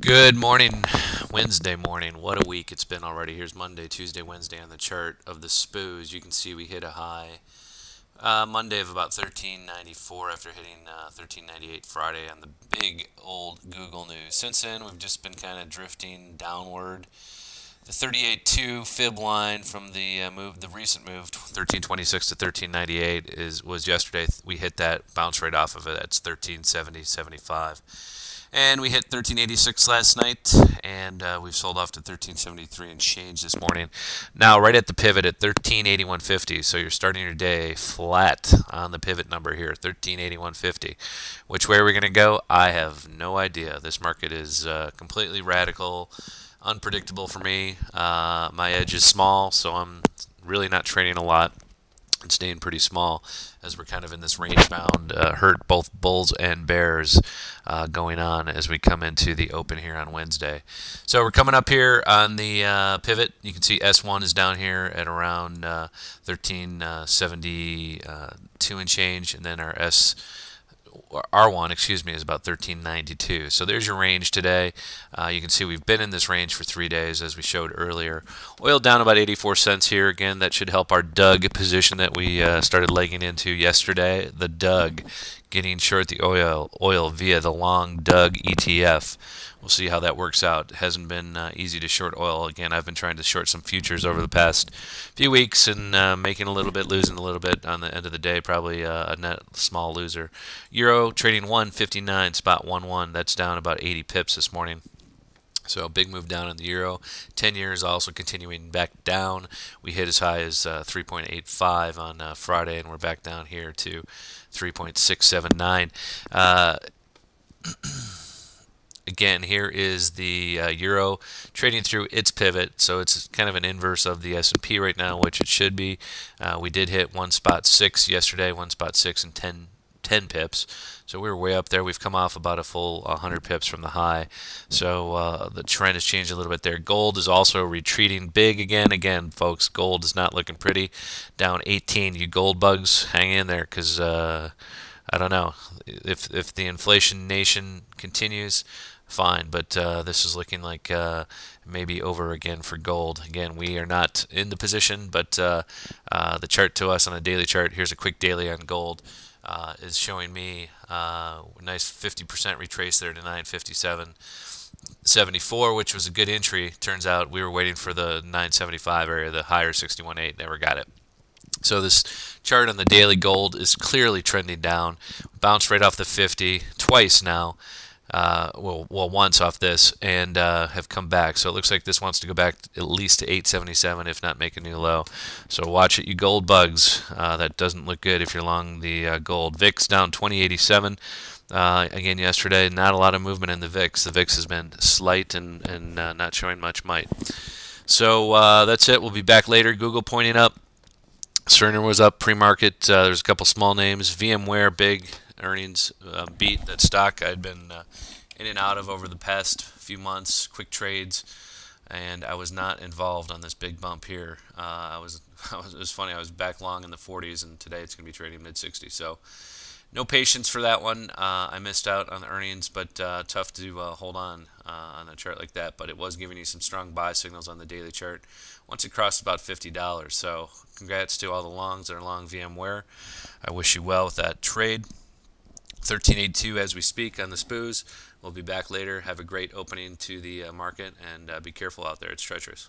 Good morning, Wednesday morning. What a week it's been already. Here's Monday, Tuesday, Wednesday on the chart of the SPOOs. You can see we hit a high Monday of about 1394 after hitting 1398 Friday on the big old Google news. Since then, we've just been kind of drifting downward. The 38.2 fib line from the recent move, 1326 to 1398, was yesterday. We hit that bounce right off of it. That's 1370.75. And we hit 1386 last night, and we've sold off to 1373 and change this morning. Now, right at the pivot at 1381.50, so you're starting your day flat on the pivot number here, 1381.50. Which way are we going to go? I have no idea. This market is completely radical, unpredictable for me. My edge is small, so I'm really not trading a lot and staying pretty small as we're kind of in this range bound hurt both bulls and bears going on as we come into the open here on Wednesday. So we're coming up here on the pivot. You can see S1 is down here at around 1372 and change, and then our R1, excuse me, is about 1392. So there's your range today. You can see we've been in this range for 3 days, as we showed earlier. Oil down about 84 cents here. Again, that should help our Doug position that we started legging into yesterday. The Doug, getting short the oil via the long Doug ETF. We'll see how that works out. It hasn't been easy to short oil. Again, I've been trying to short some futures over the past few weeks and making a little bit, losing a little bit on the end of the day, probably a net small loser. Euro trading 159.11. That's down about 80 pips this morning. So a big move down in the euro. 10 years also continuing back down. We hit as high as 3.85 on Friday, and we're back down here to 3.679. Again, here is the euro trading through its pivot, so it's kind of an inverse of the S&P right now, which it should be. We did hit 1.6 yesterday, 1.6 and 10 pips, so we were way up there. We've come off about a full 100 pips from the high, so the trend has changed a little bit there. Gold is also retreating big again. Again, folks, gold is not looking pretty. Down 18. You gold bugs, hang in there, because I don't know if the inflation nation continues. Fine, but this is looking like maybe over again for gold. Again, we are not in the position, but the chart to us on a daily chart, here's a quick daily on gold, is showing me a nice 50% retrace there to 957.74, which was a good entry. Turns out we were waiting for the 975 area, the higher 61.8, never got it. So this chart on the daily gold is clearly trending down. Bounced right off the 50 twice now. Once off this, and have come back. So it looks like this wants to go back at least to 877, if not make a new low. So watch it, you gold bugs. That doesn't look good if you're long the gold. VIX down 2087. Again, yesterday, not a lot of movement in the VIX. The VIX has been slight and not showing much might. So that's it. We'll be back later. Google pointing up. Cerner was up pre-market. There's a couple small names. VMware, big earnings beat. That stock I'd been in and out of over the past few months, quick trades, and I was not involved on this big bump here. It was funny. I was back long in the 40s, and today it's going to be trading mid 60s. So no patience for that one. I missed out on the earnings, but tough to hold on a chart like that. But it was giving you some strong buy signals on the daily chart once it crossed about $50. So congrats to all the longs that are long VMware. I wish you well with that trade. 1382 as we speak on the SPOOs. We'll be back later. Have a great opening to the market, and be careful out there. It's treacherous.